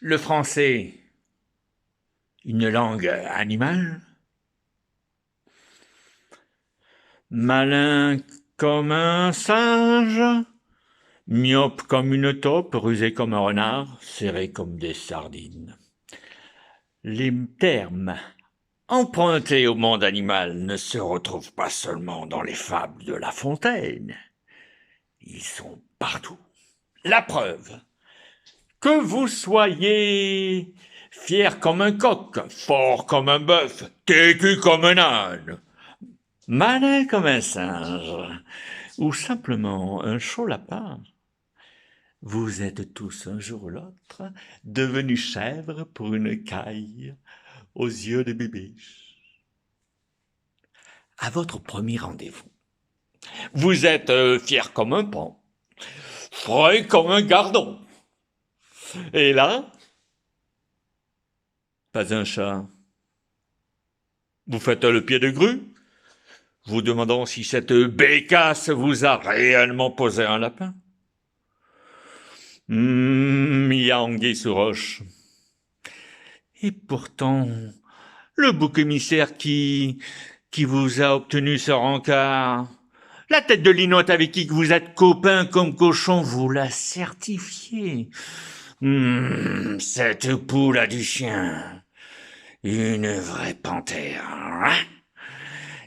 Le français, une langue animale? Malin comme un singe, myope comme une taupe, rusé comme un renard, serré comme des sardines. Les termes empruntés au monde animal ne se retrouvent pas seulement dans les fables de La Fontaine. Ils sont partout. La preuve, que vous soyez fier comme un coq, fort comme un bœuf, têtu comme un âne, malin comme un singe, ou simplement un chaud lapin, vous êtes tous un jour ou l'autre devenus chèvres pour une caille aux yeux de Bibiche. À votre premier rendez-vous, vous êtes fier comme un paon, frais comme un gardon. Et là, pas un chat. Vous faites le pied de grue, vous demandant si cette bécasse vous a réellement posé un lapin. Il y a anguille sous roche. Et pourtant, le bouc émissaire qui vous a obtenu ce rencard, la tête de linotte avec qui vous êtes copain comme cochon, vous l'a certifié. Cette poule a du chien. Une vraie panthère. Hein?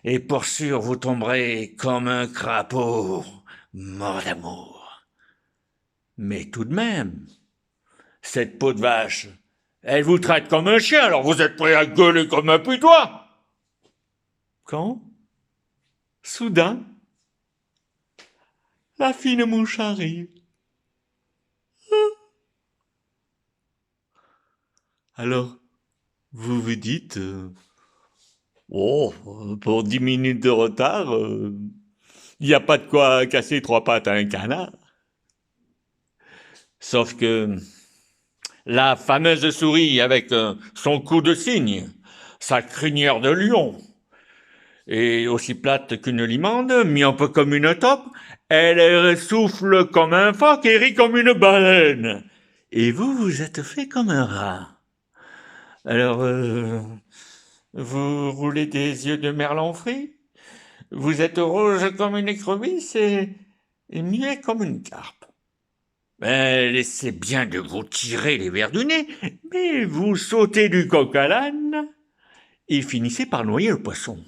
Et pour sûr, vous tomberez comme un crapaud, mort d'amour. Mais tout de même, cette peau de vache, elle vous traite comme un chien, alors vous êtes prêt à gueuler comme un putois. Quand, soudain, la fine mouche arrive. Alors, vous vous dites, oh, pour 10 minutes de retard, il n'y a pas de quoi casser trois pattes à un canard. Sauf que la fameuse souris avec son cou de cygne, sa crinière de lion, et aussi plate qu'une limande, myope comme une taupe, elle souffle comme un phoque et rit comme une baleine. Et vous, vous êtes fait comme un rat. Alors, vous roulez des yeux de merlan frit, vous êtes rouge comme une écrevisse et muet comme une carpe. Ben, laissez bien de vous tirer les vers du nez, mais vous sautez du coq à l'âne et finissez par noyer le poisson.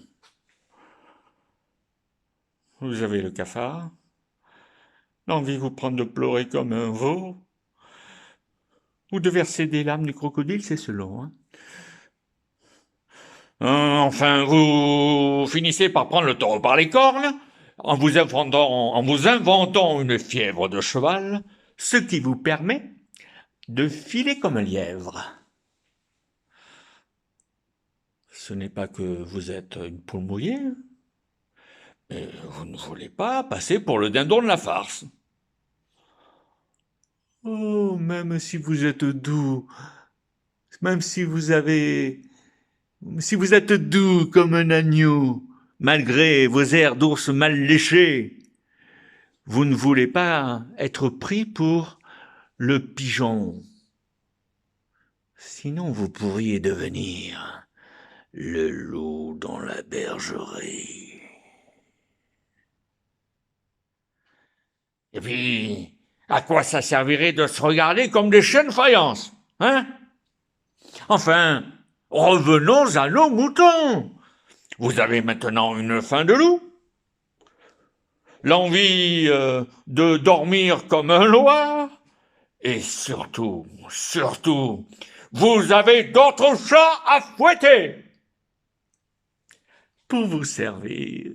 Vous avez le cafard, l'envie vous prend de pleurer comme un veau, ou de verser des larmes du crocodile, c'est selon. Hein. Enfin, vous finissez par prendre le taureau par les cornes, en vous inventant une fièvre de cheval, ce qui vous permet de filer comme un lièvre. Ce n'est pas que vous êtes une poule mouillée, mais vous ne voulez pas passer pour le dindon de la farce. Oh, même si vous êtes doux, même si vous êtes doux comme un agneau, malgré vos airs d'ours mal léchés, vous ne voulez pas être pris pour le pigeon. Sinon, vous pourriez devenir le loup dans la bergerie. Et puis, à quoi ça servirait de se regarder comme des chiens de faïence, hein? Enfin, revenons à nos moutons. Vous avez maintenant une faim de loup, l'envie de dormir comme un loir, et surtout, vous avez d'autres chats à fouetter. Pour vous servir.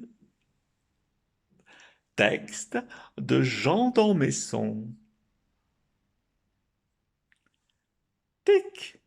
Texte de Jean d'Ormesson. Tic.